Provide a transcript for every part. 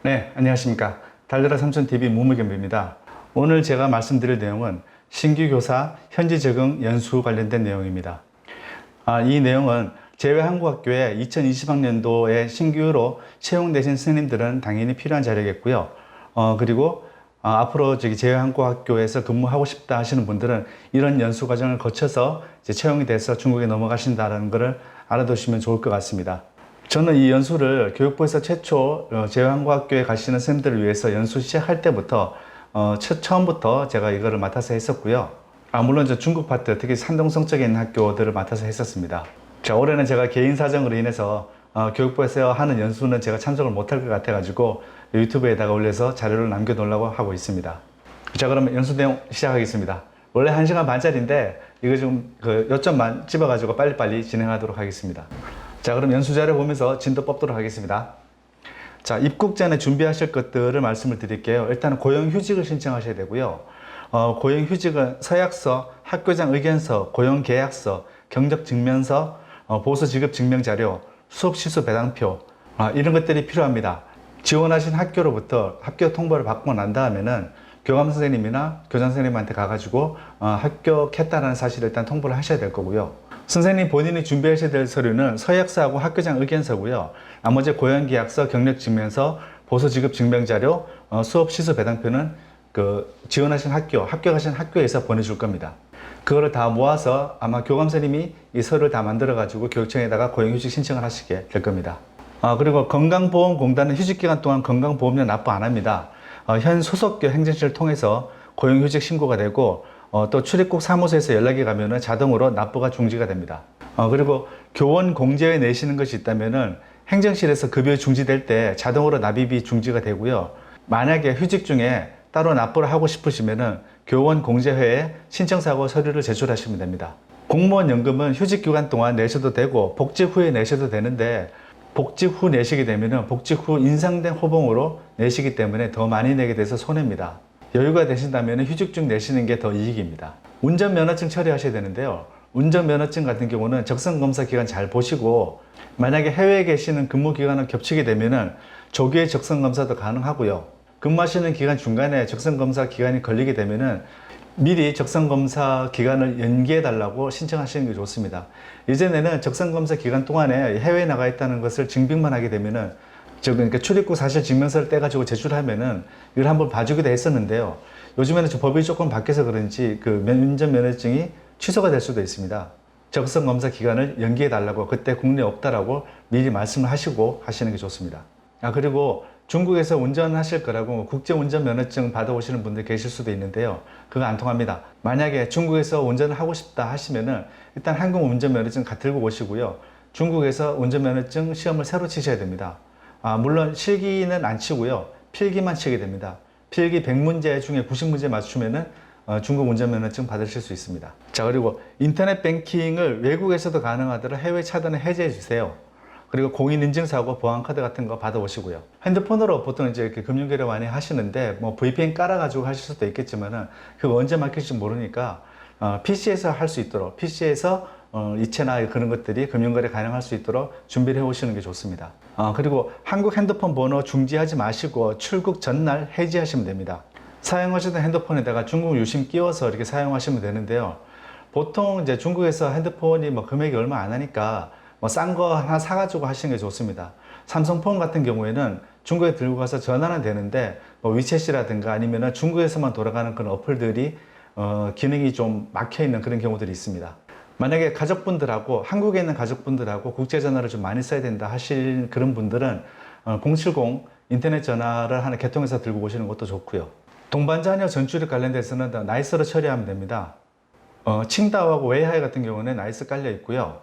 네, 안녕하십니까. 달려라 삼촌TV 무무겸비입니다. 오늘 제가 말씀드릴 내용은 신규 교사 현지 적응 연수 관련된 내용입니다. 이 내용은 제외한국학교에 2020학년도에 신규로 채용되신 선생님들은 당연히 필요한 자료겠고요. 그리고 앞으로 제외한국학교에서 근무하고 싶다 하시는 분들은 이런 연수 과정을 거쳐서 이제 채용이 돼서 중국에 넘어가신다는 것을 알아두시면 좋을 것 같습니다. 저는 이 연수를 교육부에서 최초 제외한국학교에 가시는 선생님들을 위해서 연수 시작할 때부터 처음부터 제가 이거를 맡아서 했었고요. 물론 저 중국 파트, 특히 산동성 쪽에 있는 학교들을 맡아서 했었습니다. 자, 올해는 제가 개인 사정으로 인해서 교육부에서 하는 연수는 제가 참석을 못할 것 같아가지고 유튜브에다가 올려서 자료를 남겨놓으려고 하고 있습니다. 자, 그러면 연수 내용 시작하겠습니다. 원래 1시간 반짜리인데 이거 좀 요점만 집어가지고 빨리빨리 진행하도록 하겠습니다. 자, 그럼 연수 자료 보면서 진도 뽑도록 하겠습니다. 자, 입국 전에 준비하실 것들을 말씀을 드릴게요. 일단 고용휴직을 신청하셔야 되고요. 고용휴직은 서약서, 학교장 의견서, 고용계약서, 경력증명서, 보수지급증명자료, 수업시수 배당표 이런 것들이 필요합니다. 지원하신 학교로부터 합격 통보를 받고 난 다음에는 교감 선생님이나 교장 선생님한테 가가지고 합격했다는 사실을 일단 통보를 하셔야 될 거고요. 선생님 본인이 준비하셔야 될 서류는 서약서하고 학교장 의견서고요. 나머지 고용계약서, 경력증명서, 보수지급증명자료, 수업시수 배당표는 지원하신 학교, 합격하신 학교에서 보내줄 겁니다. 그거를 다 모아서 아마 교감 선생님이 이 서류를 다 만들어 가지고 교육청에다가 고용휴직 신청을 하시게 될 겁니다. 그리고 건강보험공단은 휴직기간 동안 건강보험료 납부 안 합니다. 현 소속교 행정실을 통해서 고용휴직 신고가 되고 또 출입국 사무소에서 연락이 가면은 자동으로 납부가 중지가 됩니다. 그리고 교원 공제에 내시는 것이 있다면은 행정실에서 급여 중지될 때 자동으로 납입이 중지가 되고요. 만약에 휴직 중에 따로 납부를 하고 싶으시면은 교원 공제회에 신청사고 서류를 제출하시면 됩니다. 공무원 연금은 휴직 기간 동안 내셔도 되고 복직 후에 내셔도 되는데 복직 후 내시게 되면은 복직 후 인상된 호봉으로 내시기 때문에 더 많이 내게 돼서 손해입니다. 여유가 되신다면 휴직 중 내시는 게 더 이익입니다. 운전면허증 처리하셔야 되는데요. 운전면허증 같은 경우는 적성검사 기간 잘 보시고 만약에 해외에 계시는 근무 기간을 겹치게 되면은 조기에 적성검사도 가능하고요. 근무하시는 기간 중간에 적성검사 기간이 걸리게 되면은 미리 적성검사 기간을 연기해 달라고 신청하시는 게 좋습니다. 예전에는 적성검사 기간 동안에 해외에 나가 있다는 것을 증빙만 하게 되면은 그러니까 출입국 사실 증명서를 떼가지고 제출하면은 이걸 한번 봐주기도 했었는데요. 요즘에는 법이 조금 바뀌어서 그런지 운전면허증이 취소가 될 수도 있습니다. 적성검사 기간을 연기해 달라고 그때 국내에 없다라고 미리 말씀을 하시고 하시는 게 좋습니다. 그리고 중국에서 운전하실 거라고 국제운전면허증 받아오시는 분들 계실 수도 있는데요. 그거 안 통합니다. 만약에 중국에서 운전을 하고 싶다 하시면은 일단 한국 운전면허증 들고 오시고요. 중국에서 운전면허증 시험을 새로 치셔야 됩니다. 물론 실기는 안 치고요. 필기만 치게 됩니다. 필기 100문제 중에 90문제 맞추면은 중국 운전면허증 받으실 수 있습니다. 자, 그리고 인터넷 뱅킹을 외국에서도 가능하도록 해외 차단을 해제해 주세요. 그리고 공인인증서하고 보안카드 같은 거 받아오시고요. 핸드폰으로 보통 이제 이렇게 금융거래 많이 하시는데 뭐 VPN 깔아가지고 하실 수도 있겠지만은 그거 언제 막힐지 모르니까 PC에서 할 수 있도록 PC에서 이체나 그런 것들이 금융거래 가능할 수 있도록 준비를 해 오시는 게 좋습니다. 그리고 한국 핸드폰 번호 중지하지 마시고 출국 전날 해지하시면 됩니다. 사용하시던 핸드폰에다가 중국 유심 끼워서 이렇게 사용하시면 되는데요. 보통 이제 중국에서 핸드폰이 뭐 금액이 얼마 안 하니까 뭐 싼 거 하나 사가지고 하시는 게 좋습니다. 삼성폰 같은 경우에는 중국에 들고 가서 전화는 되는데 뭐 위챗이라든가 아니면은 중국에서만 돌아가는 그런 어플들이 기능이 좀 막혀 있는 그런 경우들이 있습니다. 만약에 가족분들하고 한국에 있는 가족분들하고 국제전화를 좀 많이 써야 된다 하실 그런 분들은 070 인터넷 전화를 하나 개통해서 들고 오시는 것도 좋고요. 동반자녀 전출입 관련돼서는 나이스로 처리하면 됩니다. 칭다오하고 웨이하이 같은 경우는 나이스 깔려 있고요.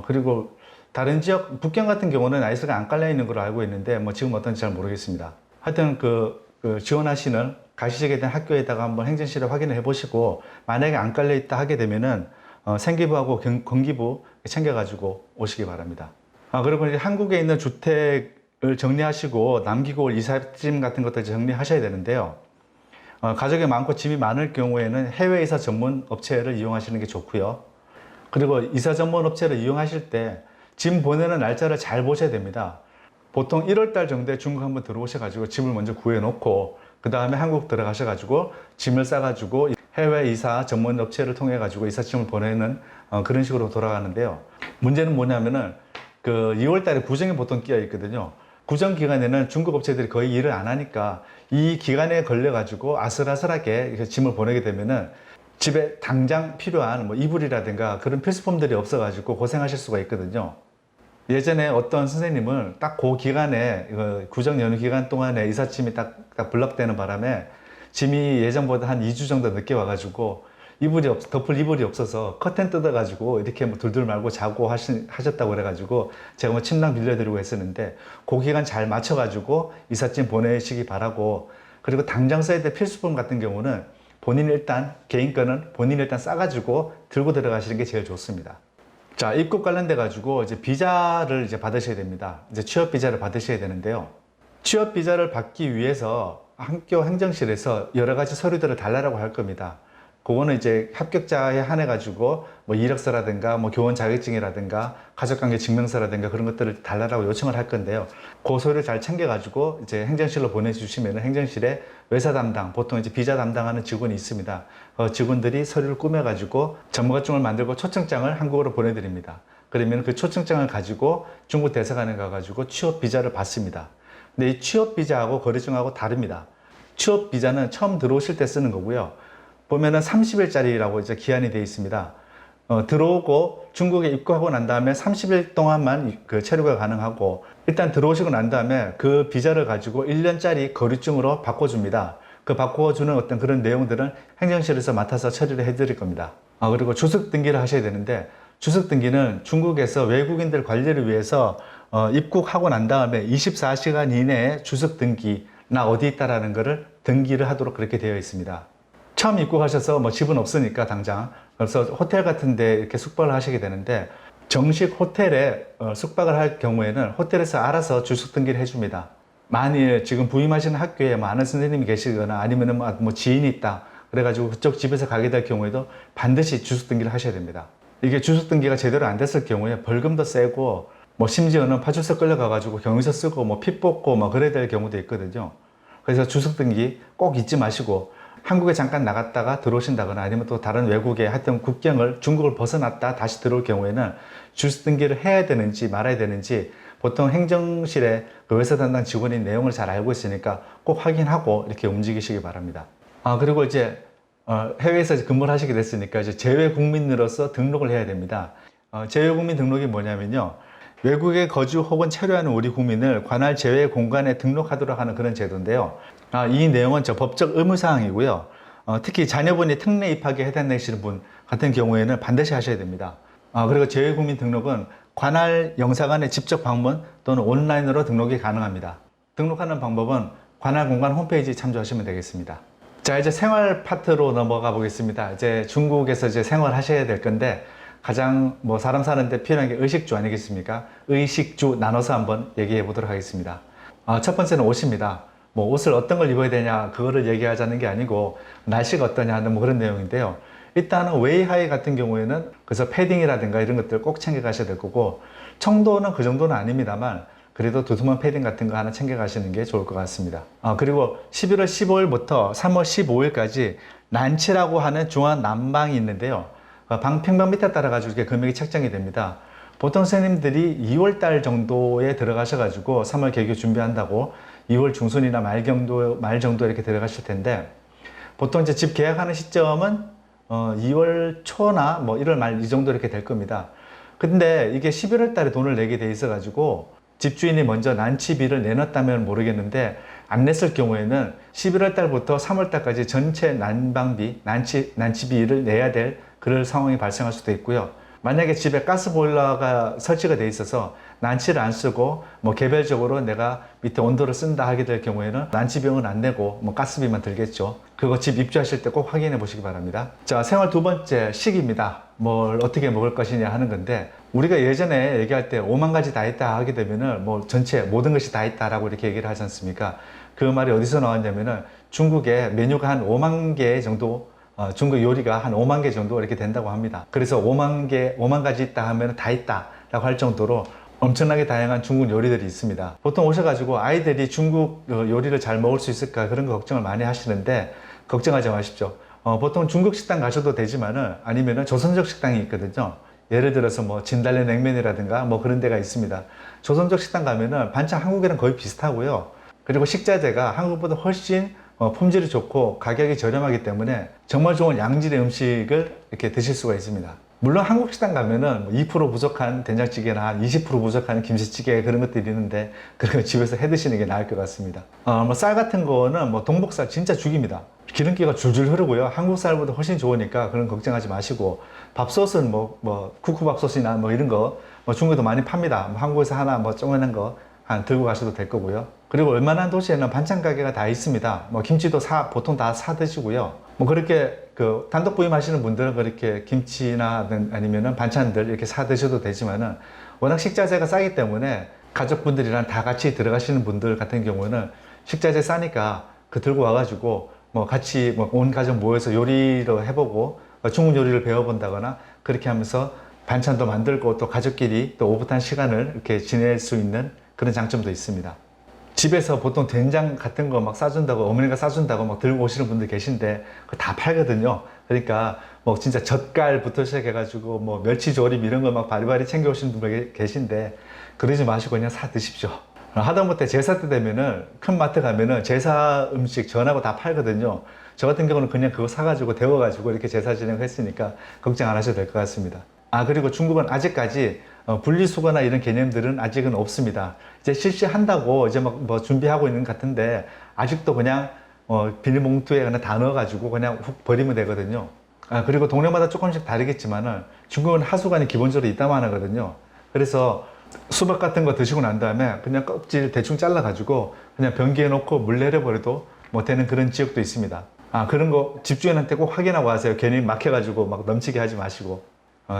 그리고 다른 지역 북경 같은 경우는 나이스가 안 깔려 있는 걸로 알고 있는데 뭐 지금 어떤지 잘 모르겠습니다. 하여튼 지원하시는 가시게 된 학교에다가 한번 행정실에 확인을 해 보시고 만약에 안 깔려 있다 하게 되면은 생기부하고 건기부 챙겨가지고 오시기 바랍니다. 그리고 이제 한국에 있는 주택을 정리하시고 남기고 올 이삿짐 같은 것들 정리하셔야 되는데요. 가족이 많고 짐이 많을 경우에는 해외 이사 전문 업체를 이용하시는 게 좋고요. 그리고 이사 전문 업체를 이용하실 때 짐 보내는 날짜를 잘 보셔야 됩니다. 보통 1월 달 정도에 중국 한번 들어오셔가지고 짐을 먼저 구해놓고 그 다음에 한국 들어가셔가지고 짐을 싸가지고 해외 이사 전문 업체를 통해 가지고 이삿짐을 보내는 그런 식으로 돌아가는데요. 문제는 뭐냐면은 그 2월 달에 구정이 보통 끼어 있거든요. 구정 기간에는 중국 업체들이 거의 일을 안 하니까 이 기간에 걸려 가지고 아슬아슬하게 짐을 보내게 되면은 집에 당장 필요한 뭐 이불이라든가 그런 필수품들이 없어 가지고 고생하실 수가 있거든요. 예전에 어떤 선생님은 딱 그 기간에 구정 연휴 기간 동안에 이삿짐이 딱 블럭되는 바람에 짐이 예전보다 한 2주 정도 늦게 와가지고 덮을 이불이 없어서 커튼 뜯어가지고 이렇게 뭐 둘둘 말고 자고 하셨다고 그래가지고 제가 뭐 침낭 빌려드리고 했었는데 그 기간 잘 맞춰가지고 이삿짐 보내시기 바라고, 그리고 당장 써야 될 필수품 같은 경우는 본인이 일단 개인 거는 본인이 일단 싸가지고 들고 들어가시는 게 제일 좋습니다. 자, 입국 관련돼 가지고 이제 비자를 이제 받으셔야 됩니다. 이제 취업 비자를 받으셔야 되는데요. 취업 비자를 받기 위해서 학교 행정실에서 여러 가지 서류들을 달라고 할 겁니다. 그거는 이제 합격자에 한해 가지고 뭐 이력서라든가 뭐 교원 자격증이라든가 가족관계 증명서라든가 그런 것들을 달라고 요청을 할 건데요. 그 서류를 잘 챙겨 가지고 이제 행정실로 보내주시면 행정실에 외사 담당, 보통 이제 비자 담당하는 직원이 있습니다. 직원들이 서류를 꾸며 가지고 전무가증을 만들고 초청장을 한국으로 보내드립니다. 그러면 그 초청장을 가지고 중국 대사관에 가가지고 취업 비자를 받습니다. 근데 이 취업 비자하고 거래증하고 다릅니다. 취업 비자는 처음 들어오실 때 쓰는 거고요. 보면은 30일짜리라고 이제 기한이 되어 있습니다. 들어오고 중국에 입국하고 난 다음에 30일 동안만 그 체류가 가능하고, 일단 들어오시고 난 다음에 그 비자를 가지고 1년짜리 거류증으로 바꿔줍니다. 그 바꿔주는 어떤 그런 내용들은 행정실에서 맡아서 처리를 해드릴 겁니다. 그리고 주석 등기를 하셔야 되는데, 주석 등기는 중국에서 외국인들 관리를 위해서 입국하고 난 다음에 24시간 이내에 주석 등기나 어디 있다라는 것을 등기를 하도록 그렇게 되어 있습니다. 처음 입국하셔서 뭐 집은 없으니까 당장, 그래서 호텔 같은 데 이렇게 숙박을 하시게 되는데, 정식 호텔에 숙박을 할 경우에는 호텔에서 알아서 주석 등기를 해줍니다. 만일 지금 부임하시는 학교에 뭐 아는 선생님이 계시거나 아니면은 뭐 지인이 있다 그래가지고 그쪽 집에서 가게 될 경우에도 반드시 주석 등기를 하셔야 됩니다. 이게 주석 등기가 제대로 안 됐을 경우에 벌금도 세고, 뭐 심지어는 파출소 끌려가가지고 경위서 쓰고 뭐 피 뽑고 뭐 그래야 될 경우도 있거든요. 그래서 주석 등기 꼭 잊지 마시고, 한국에 잠깐 나갔다가 들어오신다거나 아니면 또 다른 외국에 하여튼 국경을 중국을 벗어났다 다시 들어올 경우에는 주석 등기를 해야 되는지 말아야 되는지 보통 행정실에 그 외사 담당 직원이 내용을 잘 알고 있으니까 꼭 확인하고 이렇게 움직이시기 바랍니다. 그리고 이제 해외에서 근무를 하시게 됐으니까 이제 재외 국민으로서 등록을 해야 됩니다. 재외 국민 등록이 뭐냐면요, 외국에 거주 혹은 체류하는 우리 국민을 관할 제외 공간에 등록하도록 하는 그런 제도인데요. 이 내용은 법적 의무사항이고요. 특히 자녀분이 특례 입학에 해당되시는 분 같은 경우에는 반드시 하셔야 됩니다. 그리고 제외국민 등록은 관할 영사관에 직접 방문 또는 온라인으로 등록이 가능합니다. 등록하는 방법은 관할 공간 홈페이지 참조하시면 되겠습니다. 자, 이제 생활 파트로 넘어가 보겠습니다. 이제 중국에서 이제 생활하셔야 될 건데, 가장 뭐 사람 사는데 필요한 게 의식주 아니겠습니까? 의식주 나눠서 한번 얘기해 보도록 하겠습니다. 첫 번째는 옷입니다. 뭐 옷을 어떤 걸 입어야 되냐 그거를 얘기하자는 게 아니고 날씨가 어떠냐 하는 뭐 그런 내용인데요. 일단은 웨이하이 같은 경우에는 그래서 패딩이라든가 이런 것들 꼭 챙겨 가셔야 될 거고, 청도는 그 정도는 아닙니다만 그래도 두툼한 패딩 같은 거 하나 챙겨 가시는 게 좋을 것 같습니다. 그리고 11월 15일부터 3월 15일까지 난치라고 하는 중앙 난방이 있는데요. 방 평방미터 따라 가지고 이렇게 금액이 책정이 됩니다. 보통 선생님들이 2월 달 정도에 들어가셔 가지고 3월 개교 준비한다고 2월 중순이나 말 정도 이렇게 들어가실 텐데, 보통 이제 집 계약하는 시점은 2월 초나 뭐 1월 말 이 정도 이렇게 될 겁니다. 근데 이게 11월 달에 돈을 내게 돼 있어 가지고 집주인이 먼저 난치비를 내놨다면 모르겠는데, 안 냈을 경우에는 11월 달부터 3월 달까지 전체 난방비, 난치비를 내야 될 그럴 상황이 발생할 수도 있고요. 만약에 집에 가스보일러가 설치가 돼 있어서 난치를 안 쓰고 뭐 개별적으로 내가 밑에 온도를 쓴다 하게 될 경우에는 난치비용은 안 내고 뭐 가스비만 들겠죠. 그거 집 입주하실 때 꼭 확인해 보시기 바랍니다. 자, 생활 두 번째, 식입니다. 뭘 어떻게 먹을 것이냐 하는 건데, 우리가 예전에 얘기할 때 5만 가지 다 있다 하게 되면은 뭐 전체 모든 것이 다 있다라고 이렇게 얘기를 하지 않습니까? 그 말이 어디서 나왔냐면은 중국에 메뉴가 한 5만 개 정도, 중국 요리가 한 5만 개 정도 이렇게 된다고 합니다. 그래서 5만 가지 있다 하면 다 있다 라고 할 정도로 엄청나게 다양한 중국 요리들이 있습니다. 보통 오셔가지고 아이들이 중국 요리를 잘 먹을 수 있을까 그런 거 걱정을 많이 하시는데 걱정하지 마십시오. 보통 중국 식당 가셔도 되지만은 아니면은 조선족 식당이 있거든요. 예를 들어서 뭐 진달래 냉면이라든가 뭐 그런 데가 있습니다. 조선족 식당 가면은 반찬 한국이랑 거의 비슷하고요. 그리고 식자재가 한국보다 훨씬 품질이 좋고 가격이 저렴하기 때문에 정말 좋은 양질의 음식을 이렇게 드실 수가 있습니다. 물론 한국 식당 가면은 2% 부족한 된장찌개나 한 20% 부족한 김치찌개 그런 것들이 있는데 그런 거 집에서 해 드시는 게 나을 것 같습니다. 뭐 쌀 같은 거는 뭐 동복쌀 진짜 죽입니다. 기름기가 줄줄 흐르고요. 한국 쌀보다 훨씬 좋으니까 그런 걱정하지 마시고 밥솥은 뭐 쿠쿠밥솥이나 뭐 이런 거 뭐 중국에도 많이 팝니다. 뭐 한국에서 하나 뭐 조그만한 거 한 들고 가셔도 될 거고요. 그리고 웬만한 도시에는 반찬 가게가 다 있습니다. 뭐 김치도 보통 다 사 드시고요. 뭐 그렇게 그 단독 부임하시는 분들은 그렇게 김치나 아니면은 반찬들 이렇게 사 드셔도 되지만은 워낙 식자재가 싸기 때문에 가족분들이랑 다 같이 들어가시는 분들 같은 경우는 식자재 싸니까 그 들고 와가지고 뭐 같이 뭐 온 가족 모여서 요리를 해보고 중국 요리를 배워본다거나 그렇게 하면서 반찬도 만들고 또 가족끼리 또 오붓한 시간을 이렇게 지낼 수 있는 그런 장점도 있습니다. 집에서 보통 된장 같은 거 막 싸준다고 어머니가 싸준다고 막 들고 오시는 분들 계신데 그거 다 팔거든요. 그러니까 뭐 진짜 젓갈부터 시작해가지고 뭐 멸치조림 이런 거 막 바리바리 챙겨 오시는 분들 계신데 그러지 마시고 그냥 사 드십시오. 하다못해 제사 때 되면은 큰 마트 가면은 제사 음식 전하고 다 팔거든요. 저 같은 경우는 그냥 그거 사가지고 데워가지고 이렇게 제사 진행했으니까 걱정 안 하셔도 될 것 같습니다. 그리고 중국은 아직까지 분리수거나 이런 개념들은 아직은 없습니다. 이제 실시한다고 이제 막 뭐 준비하고 있는 것 같은데 아직도 그냥 비닐봉투에 그냥 다 넣어가지고 그냥 훅 버리면 되거든요. 그리고 동네마다 조금씩 다르겠지만은 중국은 하수관이 기본적으로 있다만 하거든요. 그래서 수박 같은 거 드시고 난 다음에 그냥 껍질 대충 잘라가지고 그냥 변기에 넣고 물 내려버려도 뭐 되는 그런 지역도 있습니다. 그런 거 집주인한테 꼭 확인하고 하세요. 괜히 막혀가지고 막 넘치게 하지 마시고.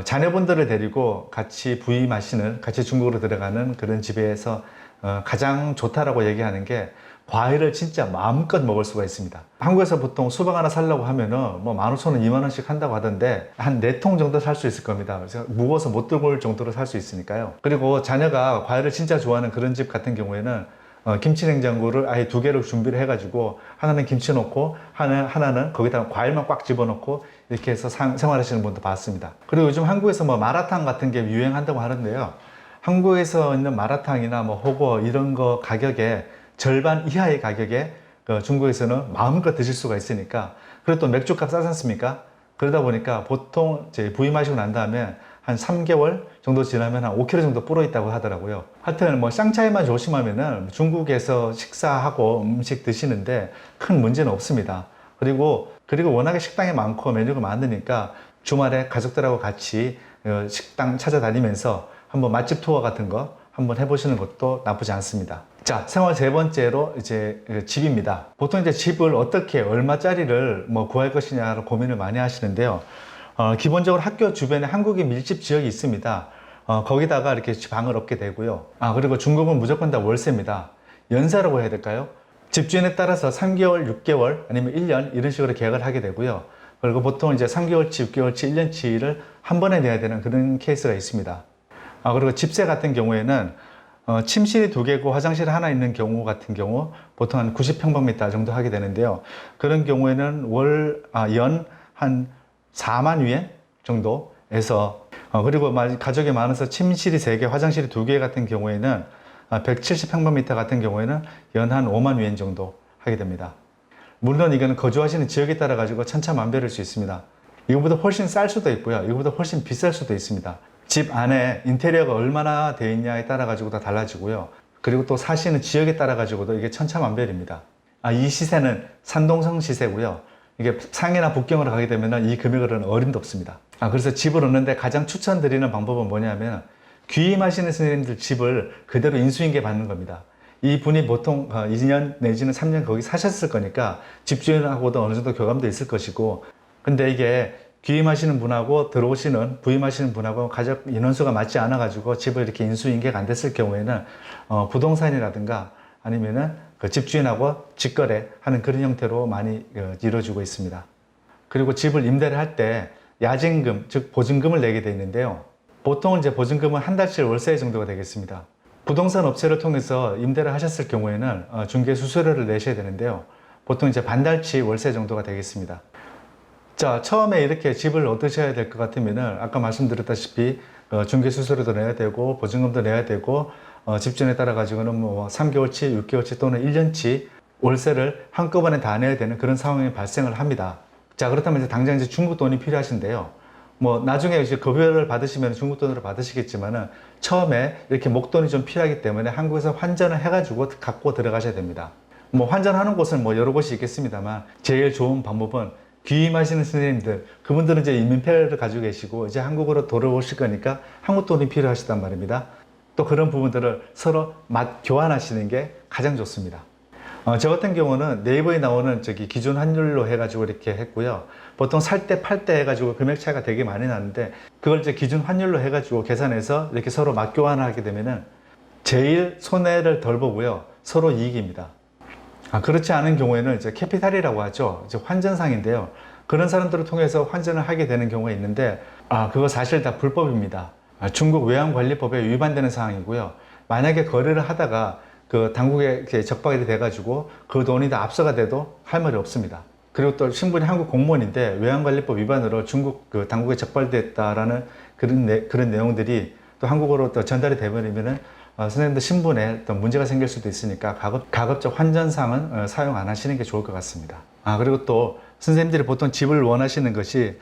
자녀분들을 데리고 같이 부임하시는, 같이 중국으로 들어가는 그런 집에서 가장 좋다라고 얘기하는 게 과일을 진짜 마음껏 먹을 수가 있습니다. 한국에서 보통 수박 하나 사려고 하면은 뭐 15,000원, 20,000원씩 한다고 하던데 한 4통 정도 살 수 있을 겁니다. 그래서 무거워서 못 들고 올 정도로 살 수 있으니까요. 그리고 자녀가 과일을 진짜 좋아하는 그런 집 같은 경우에는 김치 냉장고를 아예 2개를 준비를 해가지고 하나는 김치 넣고 하나는 거기다가 과일만 꽉 집어넣고 이렇게 해서 생활하시는 분도 봤습니다. 그리고 요즘 한국에서 뭐 마라탕 같은 게 유행한다고 하는데요. 한국에서 있는 마라탕이나 뭐 호거 이런 거 가격에 절반 이하의 가격에 중국에서는 마음껏 드실 수가 있으니까. 그리고 또 맥주값 싸지 않습니까? 그러다 보니까 보통 이제 부임하시고 난 다음에 한 3개월 정도 지나면 한 5kg 정도 불어 있다고 하더라고요. 하여튼 뭐 쌍차이만 조심하면은 중국에서 식사하고 음식 드시는데 큰 문제는 없습니다. 그리고 워낙에 식당이 많고 메뉴가 많으니까 주말에 가족들하고 같이 식당 찾아다니면서 한번 맛집 투어 같은 거 한번 해보시는 것도 나쁘지 않습니다. 자, 생활 세 번째로 이제 집입니다. 보통 이제 집을 어떻게 얼마짜리를 뭐 구할 것이냐로 고민을 많이 하시는데요. 기본적으로 학교 주변에 한국인 밀집 지역이 있습니다. 거기다가 이렇게 방을 얻게 되고요. 그리고 중국은 무조건 다 월세입니다. 연사라고 해야 될까요? 집주인에 따라서 3개월, 6개월 아니면 1년 이런 식으로 계약을 하게 되고요. 그리고 보통 이제 3개월치, 6개월치, 1년치를 한 번에 내야 되는 그런 케이스가 있습니다. 그리고 집세 같은 경우에는 침실이 2개고 화장실 하나 있는 경우 같은 경우 보통 한 90평방미터 정도 하게 되는데요. 그런 경우에는 연 한 4만 위엔 정도에서 그리고 가족이 많아서 침실이 3개, 화장실이 2개 같은 경우에는 170평방미터 같은 경우에는 연 한 5만 위엔 정도 하게 됩니다. 물론 이거는 거주하시는 지역에 따라 가지고 천차만별일 수 있습니다. 이거보다 훨씬 쌀 수도 있고요. 이거보다 훨씬 비쌀 수도 있습니다. 집 안에 인테리어가 얼마나 되어 있냐에 따라 가지고 다 달라지고요. 그리고 또 사시는 지역에 따라 가지고도 이게 천차만별입니다. 이 시세는 산동성 시세고요. 이게 상해나 북경으로 가게 되면 이 금액은 어림도 없습니다. 그래서 집을 얻는데 가장 추천드리는 방법은 뭐냐면 귀임하시는 스님들 집을 그대로 인수인계 받는 겁니다. 이 분이 보통 2년 내지는 3년 거기 사셨을 거니까 집주인하고도 어느 정도 교감도 있을 것이고, 근데 이게 귀임하시는 분하고 부임하시는 분하고 가족 인원수가 맞지 않아 가지고 집을 이렇게 인수인계가 안 됐을 경우에는 부동산이라든가 아니면은 그 집주인하고 직거래하는 그런 형태로 많이 이루어지고 있습니다. 그리고 집을 임대를 할 때 야징금, 즉 보증금을 내게 돼 있는데요. 보통 이제 보증금은 한 달치 월세 정도가 되겠습니다. 부동산 업체를 통해서 임대를 하셨을 경우에는 중개 수수료를 내셔야 되는데요. 보통 이제 반달치 월세 정도가 되겠습니다. 자, 처음에 이렇게 집을 얻으셔야 될 것 같으면은 아까 말씀드렸다시피 중개 수수료도 내야 되고 보증금도 내야 되고 집주인에 따라 가지고는 뭐 3개월치, 6개월치 또는 1년치 월세를 한꺼번에 다 내야 되는 그런 상황이 발생을 합니다. 자, 그렇다면 이제 당장 이제 중국 돈이 필요하신데요. 뭐 나중에 이제 급여를 받으시면 중국 돈으로 받으시겠지만은 처음에 이렇게 목돈이 좀 필요하기 때문에 한국에서 환전을 해가지고 갖고 들어가셔야 됩니다. 뭐 환전하는 곳은 뭐 여러 곳이 있겠습니다만 제일 좋은 방법은 귀임하시는 선생님들, 그분들은 이제 이민표를 가지고 계시고 이제 한국으로 돌아오실 거니까 한국 돈이 필요하시단 말입니다. 또 그런 부분들을 서로 교환하시는 게 가장 좋습니다. 저 같은 경우는 네이버에 나오는 저기 기준 환율로 해가지고 이렇게 했고요. 보통 살 때 팔 때 해가지고 금액 차이가 되게 많이 나는데 그걸 이제 기준 환율로 해가지고 계산해서 이렇게 서로 맞교환을 하게 되면은 제일 손해를 덜 보고요. 서로 이익입니다. 그렇지 않은 경우에는 이제 캐피탈이라고 하죠. 이제 환전상인데요. 그런 사람들을 통해서 환전을 하게 되는 경우가 있는데, 그거 사실 다 불법입니다. 중국 외환관리법에 위반되는 사항이고요. 만약에 거래를 하다가 그 당국에 적발이 돼가지고 그 돈이 다 압수가 돼도 할 말이 없습니다. 그리고 또 신분이 한국 공무원인데 외환관리법 위반으로 중국 그 당국에 적발됐다라는 그런 내용들이 또 한국어로 또 전달이 되버리면은 선생님들 신분에 또 문제가 생길 수도 있으니까 가급적 환전상은 사용 안 하시는 게 좋을 것 같습니다. 그리고 또 선생님들이 보통 집을 원하시는 것이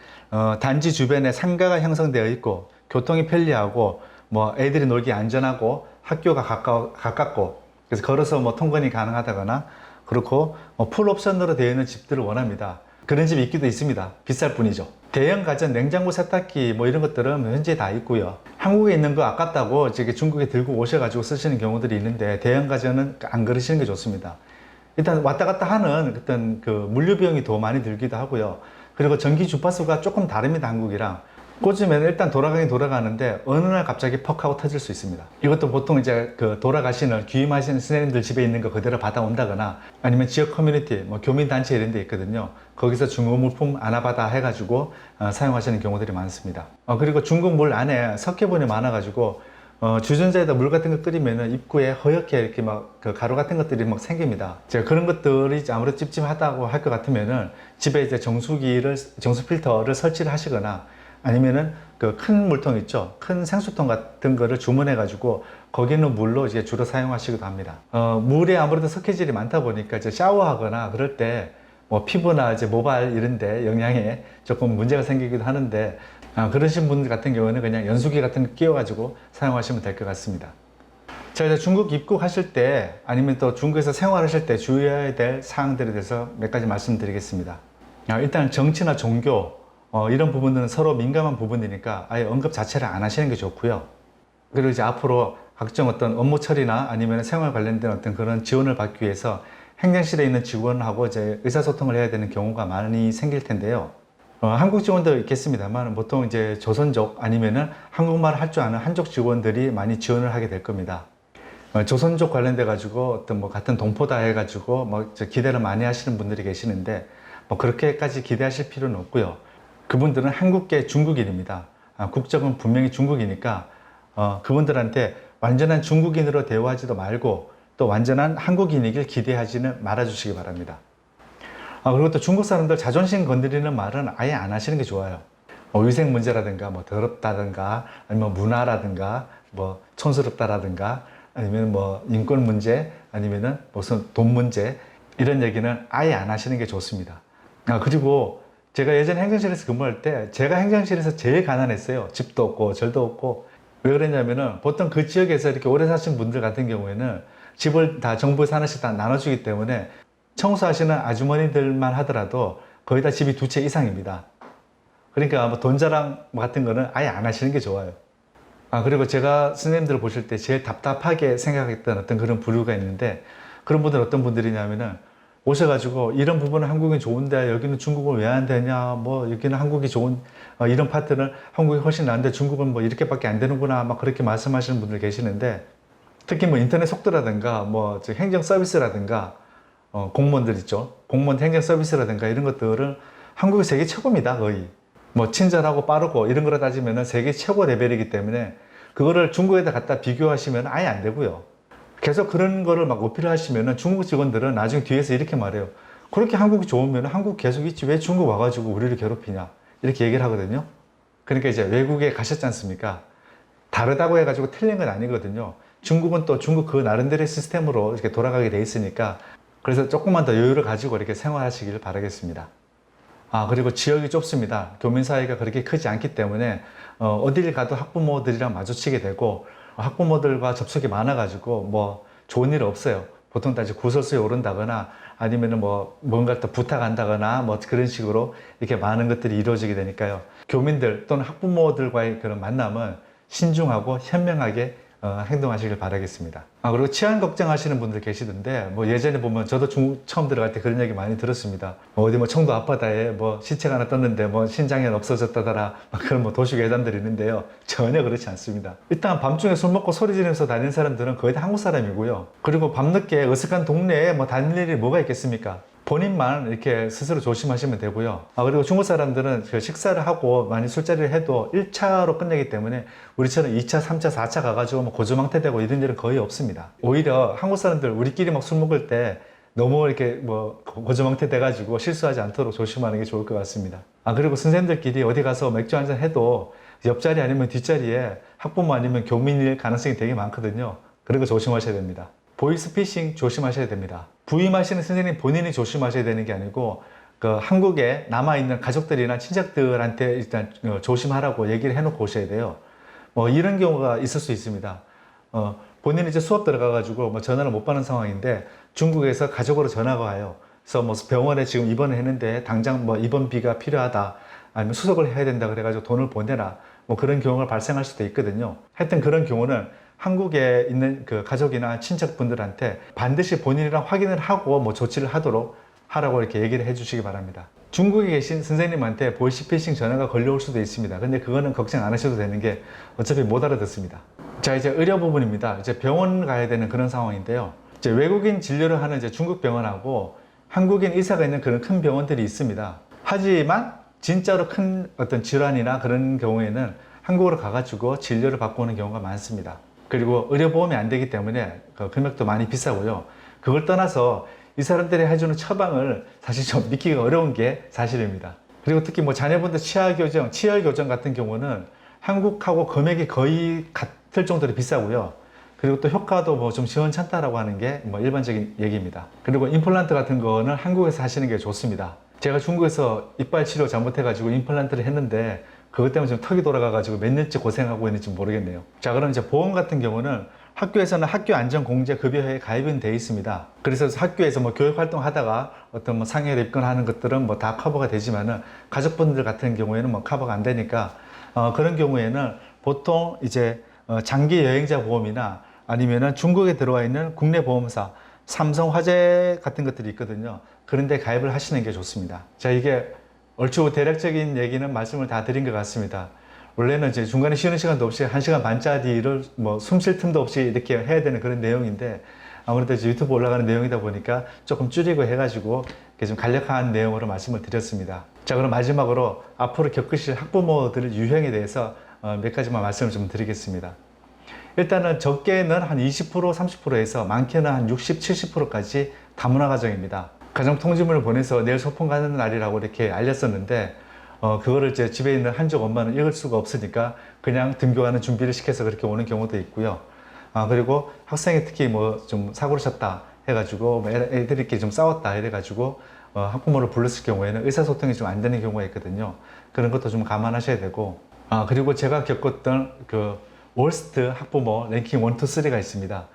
단지 주변에 상가가 형성되어 있고 교통이 편리하고 뭐 애들이 놀기 안전하고 학교가 가깝고 그래서 걸어서 뭐 통근이 가능하다거나 그렇고 풀옵션으로 되어 있는 집들을 원합니다. 그런 집이 있기도 있습니다. 비쌀 뿐이죠. 대형 가전, 냉장고, 세탁기 뭐 이런 것들은 현재 다 있고요. 한국에 있는 거 아깝다고 저기 중국에 들고 오셔가지고 쓰시는 경우들이 있는데 대형 가전은 안 그러시는 게 좋습니다. 일단 왔다 갔다 하는 어떤 그 물류 비용이 더 많이 들기도 하고요. 그리고 전기 주파수가 조금 다릅니다. 한국이랑. 꽂으면 일단 돌아가긴 돌아가는데 어느 날 갑자기 퍽 하고 터질 수 있습니다. 이것도 보통 이제 그 돌아가시는 귀임하시는 선생님들 집에 있는 거 그대로 받아온다거나 아니면 지역 커뮤니티 뭐 교민단체 이런 데 있거든요. 거기서 중국 물품 아나바다 해가지고 사용하시는 경우들이 많습니다. 그리고 중국 물 안에 석회분이 많아가지고 주전자에다 물 같은 거 끓이면은 입구에 허옇게 이렇게 막 그 가루 같은 것들이 막 생깁니다. 제가 그런 것들이 아무래도 찝찝하다고 할 것 같으면은 집에 이제 정수 필터를 설치를 하시거나 아니면은 그 큰 물통 있죠. 큰 생수통 같은 거를 주문해 가지고 거기 있는 물로 이제 주로 사용하시기도 합니다. 물에 아무래도 석회질이 많다 보니까 이제 샤워하거나 그럴 때 뭐 피부나 이제 모발 이런 데 영양에 조금 문제가 생기기도 하는데 그러신 분들 같은 경우는 그냥 연수기 같은 거 끼워 가지고 사용하시면 될 것 같습니다. 자, 이제 중국 입국하실 때 아니면 또 중국에서 생활하실 때 주의해야 될 사항들에 대해서 몇 가지 말씀드리겠습니다. 일단 정치나 종교 이런 부분들은 서로 민감한 부분이니까 아예 언급 자체를 안 하시는 게 좋고요. 그리고 이제 앞으로 각종 어떤 업무 처리나 아니면 생활 관련된 어떤 그런 지원을 받기 위해서 행정실에 있는 직원하고 이제 의사소통을 해야 되는 경우가 많이 생길 텐데요. 한국 직원도 있겠습니다만 보통 이제 조선족 아니면은 한국말을 할 줄 아는 한족 직원들이 많이 지원을 하게 될 겁니다. 조선족 관련돼 가지고 어떤 뭐 같은 동포다 해 가지고 뭐 기대를 많이 하시는 분들이 계시는데 뭐 그렇게까지 기대하실 필요는 없고요. 그분들은 한국계 중국인입니다. 국적은 분명히 중국이니까 그분들한테 완전한 중국인으로 대우하지도 말고 또 완전한 한국인이길 기대하지는 말아주시기 바랍니다. 그리고 또 중국 사람들 자존심 건드리는 말은 아예 안 하시는 게 좋아요. 위생 문제라든가 뭐 더럽다든가 아니면 문화라든가 뭐 촌스럽다라든가 아니면 뭐 인권 문제 아니면은 무슨 돈 문제 이런 얘기는 아예 안 하시는 게 좋습니다. 그리고 제가 예전에 행정실에서 근무할 때 제가 행정실에서 제일 가난했어요. 집도 없고 절도 없고. 왜 그랬냐면은 보통 그 지역에서 이렇게 오래 사신 분들 같은 경우에는 집을 다 정부에서 하나씩 다 나눠주기 때문에 청소하시는 아주머니들만 하더라도 거의 다 집이 2채 이상입니다. 그러니까 뭐 돈 자랑 같은 거는 아예 안 하시는 게 좋아요. 그리고 제가 선생님들을 보실 때 제일 답답하게 생각했던 어떤 그런 부류가 있는데 그런 분들은 어떤 분들이냐면은 오셔가지고 이런 부분은 한국이 좋은데 여기는 중국을 왜 안 되냐 뭐 여기는 한국이 좋은 이런 파트는 한국이 훨씬 나은데 중국은 뭐 이렇게밖에 안 되는구나 막 그렇게 말씀하시는 분들 계시는데 특히 뭐 인터넷 속도라든가 뭐 행정 서비스라든가 공무원들 있죠. 공무원 행정 서비스라든가 이런 것들은 한국이 세계 최고입니다. 거의. 뭐 친절하고 빠르고 이런 거로 따지면 세계 최고 레벨이기 때문에 그거를 중국에다 갖다 비교하시면 아예 안 되고요. 계속 그런 거를 막 어필하시면 중국 직원들은 나중에 뒤에서 이렇게 말해요. 그렇게 한국이 좋으면 한국 계속 있지 왜 중국 와가지고 우리를 괴롭히냐 이렇게 얘기를 하거든요. 그러니까 이제 외국에 가셨지 않습니까? 다르다고 해가지고 틀린 건 아니거든요. 중국은 또 중국 그 나름대로의 시스템으로 이렇게 돌아가게 돼 있으니까 그래서 조금만 더 여유를 가지고 이렇게 생활하시기를 바라겠습니다. 그리고 지역이 좁습니다. 교민 사이가 그렇게 크지 않기 때문에 어딜 가도 학부모들이랑 마주치게 되고 학부모들과 접촉이 많아가지고 뭐 좋은 일 없어요. 보통 다 이제 구설수에 오른다거나 아니면은 뭐 뭔가 또 부탁한다거나 뭐 그런 식으로 이렇게 많은 것들이 이루어지게 되니까요. 교민들 또는 학부모들과의 그런 만남은 신중하고 현명하게 행동하시길 바라겠습니다. 그리고 치안 걱정하시는 분들 계시던데 뭐 예전에 보면 저도 중국 처음 들어갈 때 그런 얘기 많이 들었습니다. 어디 뭐 청도 앞바다에 뭐 시체가 하나 떴는데 뭐 신장현 없어졌다더라 그런 뭐 도시 괴담들이 있는데요. 전혀 그렇지 않습니다. 일단 밤중에 술 먹고 소리 지르면서 다니는 사람들은 거의 다 한국 사람이고요. 그리고 밤늦게 어색한 동네에 뭐 다닐 일이 뭐가 있겠습니까? 본인만 이렇게 스스로 조심하시면 되고요. 그리고 중국 사람들은 그 식사를 하고 많이 술자리를 해도 1차로 끝내기 때문에 우리처럼 2차, 3차, 4차 가가지고 뭐 고주망태 되고 이런 일은 거의 없습니다. 오히려 한국 사람들 우리끼리 막 술 먹을 때 너무 이렇게 뭐 고주망태 돼가지고 실수하지 않도록 조심하는 게 좋을 것 같습니다. 그리고 선생님들끼리 어디 가서 맥주 한잔 해도 옆자리 아니면 뒷자리에 학부모 아니면 교민일 가능성이 되게 많거든요. 그런 거 조심하셔야 됩니다. 보이스피싱 조심하셔야 됩니다. 부임하시는 선생님 본인이 조심하셔야 되는 게 아니고 그 한국에 남아있는 가족들이나 친척들한테 일단 조심하라고 얘기를 해놓고 오셔야 돼요. 뭐 이런 경우가 있을 수 있습니다. 본인이 이제 수업 들어가가지고 뭐 전화를 못 받는 상황인데 중국에서 가족으로 전화가 와요. 그래서 뭐 병원에 지금 입원을 했는데 당장 뭐 입원비가 필요하다. 아니면 수속을 해야 된다 그래가지고 돈을 보내라. 뭐 그런 경우가 발생할 수도 있거든요. 하여튼 그런 경우는 한국에 있는 그 가족이나 친척분들한테 반드시 본인이랑 확인을 하고 뭐 조치를 하라고 이렇게 얘기를 해 주시기 바랍니다. 중국에 계신 선생님한테 보이스피싱 전화가 걸려올 수도 있습니다. 근데 그거는 걱정 안 하셔도 되는 게 어차피 못 알아듣습니다. 자, 이제 의료 부분입니다. 이제 병원 가야 되는 그런 상황인데요. 이제 외국인 진료를 하는 이제 중국 병원하고 한국인 의사가 있는 그런 큰 병원들이 있습니다. 하지만 진짜로 큰 어떤 질환이나 그런 경우에는 한국으로 가가지고 진료를 받고 오는 경우가 많습니다. 그리고 의료보험이 안 되기 때문에 그 금액도 많이 비싸고요. 그걸 떠나서 이 사람들이 해주는 처방을 사실 좀 믿기가 어려운 게 사실입니다. 그리고 특히 뭐 자녀분들 치열교정 같은 경우는 한국하고 금액이 거의 같을 정도로 비싸고요. 그리고 또 효과도 뭐 좀 시원찮다라고 하는 게 뭐 일반적인 얘기입니다. 그리고 임플란트 같은 거는 한국에서 하시는 게 좋습니다. 제가 중국에서 이빨 치료 잘못해가지고 임플란트를 했는데 그것 때문에 좀 턱이 돌아가가지고 몇 년째 고생하고 있는지 모르겠네요. 자, 그럼 이제 보험 같은 경우는 학교에서는 학교안전공제급여회에 가입은 돼 있습니다. 그래서 학교에서 뭐 교육활동 하다가 어떤 뭐 상해를 입건하는 것들은 뭐 다 커버가 되지만은 가족분들 같은 경우에는 뭐 커버가 안 되니까 그런 경우에는 보통 이제 장기 여행자 보험이나 아니면은 중국에 들어와 있는 국내 보험사 삼성화재 같은 것들이 있거든요. 그런데 가입을 하시는 게 좋습니다. 자, 이게 얼추 대략적인 얘기는 말씀을 다 드린 것 같습니다. 원래는 이제 중간에 쉬는 시간도 없이 1시간 반짜리를 뭐 숨 쉴 틈도 없이 이렇게 해야 되는 그런 내용인데 아무래도 이제 유튜브 올라가는 내용이다 보니까 조금 줄이고 해가지고 이렇게 좀 간략한 내용으로 말씀을 드렸습니다. 자, 그럼 마지막으로 앞으로 겪으실 학부모들 유형에 대해서 몇 가지만 말씀을 좀 드리겠습니다. 일단은 적게는 한 20%, 30%에서 많게는 한 60, 70%까지 다문화 가정입니다. 가정 통지문을 보내서 내일 소풍 가는 날이라고 이렇게 알렸었는데 그거를 이제 집에 있는 한쪽 엄마는 읽을 수가 없으니까 그냥 등교하는 준비를 시켜서 그렇게 오는 경우도 있고요. 그리고 학생이 특히 뭐 좀 사고를 쳤다 해가지고 뭐 애들끼리 좀 싸웠다 이래가지고 학부모를 불렀을 경우에는 의사소통이 좀 안 되는 경우가 있거든요. 그런 것도 좀 감안하셔야 되고 그리고 제가 겪었던 그 월스트 학부모 랭킹 1, 2, 3가 있습니다.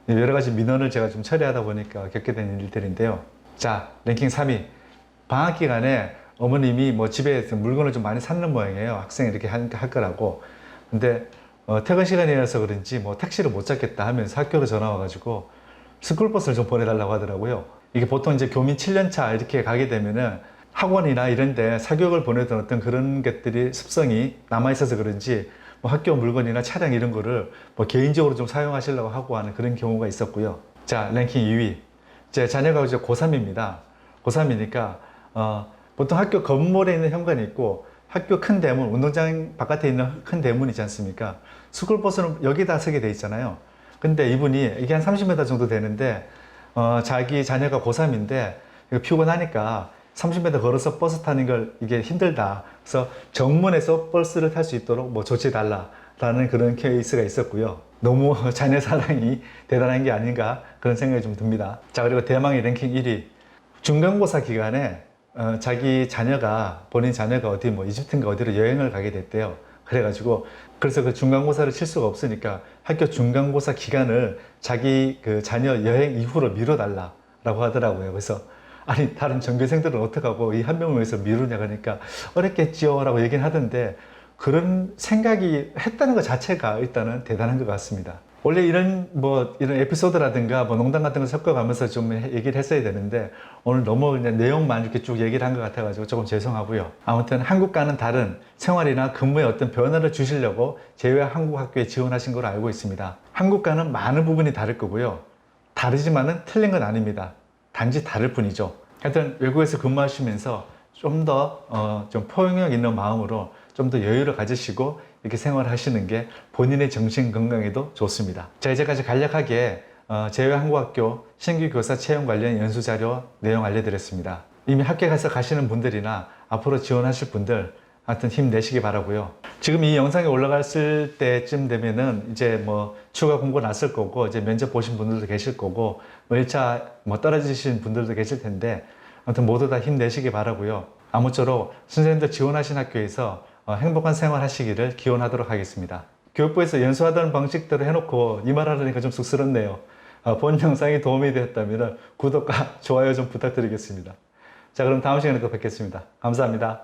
여러 가지 민원을 제가 좀 처리하다 보니까 겪게 된 일들인데요. 자, 랭킹 3위. 방학 기간에 어머님이 뭐 집에 물건을 좀 많이 샀는 모양이에요. 학생이 이렇게 할 거라고. 근데 퇴근 시간이라서 그런지 뭐 택시를 못 잡겠다 하면서 학교로 전화 와가지고 스쿨버스를 좀 보내달라고 하더라고요. 이게 보통 이제 교민 7년차 이렇게 가게 되면은 학원이나 이런 데 사교육을 보내던 어떤 그런 것들이 습성이 남아있어서 그런지 뭐 학교 물건이나 차량 이런 거를 뭐 개인적으로 좀 사용하시려고 하고 하는 그런 경우가 있었고요. 자, 랭킹 2위. 제 자녀가 이제 고3입니다. 고3이니까, 보통 학교 건물에 있는 현관이 있고, 학교 큰 대문, 운동장 바깥에 있는 큰 대문 있지 않습니까? 스쿨버스는 여기다 서게 돼 있잖아요. 근데 이분이 이게 한 30m 정도 되는데 자기 자녀가 고3인데 피곤하니까 30m 걸어서 버스 타는 걸 이게 힘들다. 그래서 정문에서 버스를 탈 수 있도록 뭐 조치해달라라는 그런 케이스가 있었고요. 너무 자녀 사랑이 대단한 게 아닌가 그런 생각이 좀 듭니다. 자, 그리고 대망의 랭킹 1위. 중간고사 기간에 자기 자녀가, 본인 자녀가 어디 뭐 이집트인가 어디로 여행을 가게 됐대요. 그래가지고 그래서 그 중간고사를 칠 수가 없으니까 학교 중간고사 기간을 자기 그 자녀 여행 이후로 미뤄달라라고 하더라고요. 그래서 아니 다른 전교생들은 어떡하고 이 한 명을 위해서 미루냐 그러니까 어렵겠지요 라고 얘기는 하던데 그런 생각이 했다는 것 자체가 일단은 대단한 것 같습니다. 원래 이런 에피소드라든가 뭐 농담 같은 걸 섞어가면서 좀 얘기를 했어야 되는데 오늘 너무 그냥 내용만 이렇게 쭉 얘기를 한 것 같아가지고 조금 죄송하고요. 아무튼 한국과는 다른 생활이나 근무에 어떤 변화를 주시려고 제외한국학교에 지원하신 걸로 알고 있습니다. 한국과는 많은 부분이 다를 거고요. 다르지만은 틀린 건 아닙니다. 단지 다를 뿐이죠. 하여튼 외국에서 근무하시면서 좀 더 좀 포용력 있는 마음으로 좀 더 여유를 가지시고 이렇게 생활을 하시는 게 본인의 정신 건강에도 좋습니다. 자, 이제까지 간략하게 제외한국학교 신규 교사 채용 관련 연수 자료 내용 알려드렸습니다. 이미 학교 가서 가시는 분들이나 앞으로 지원하실 분들 하여튼 힘내시기 바라고요. 지금 이 영상이 올라갔을 때쯤 되면은 이제 뭐 추가 공고 났을 거고 이제 면접 보신 분들도 계실 거고 뭐 1차 뭐 떨어지신 분들도 계실 텐데 아무튼 모두 다 힘내시기 바라고요. 아무쪼록 선생님들 지원하신 학교에서 행복한 생활 하시기를 기원하도록 하겠습니다. 교육부에서 연수하던 방식대로 해놓고 이 말 하려니까 좀 쑥스럽네요. 본 영상이 도움이 되었다면 구독과 좋아요 좀 부탁드리겠습니다. 자, 그럼 다음 시간에 또 뵙겠습니다. 감사합니다.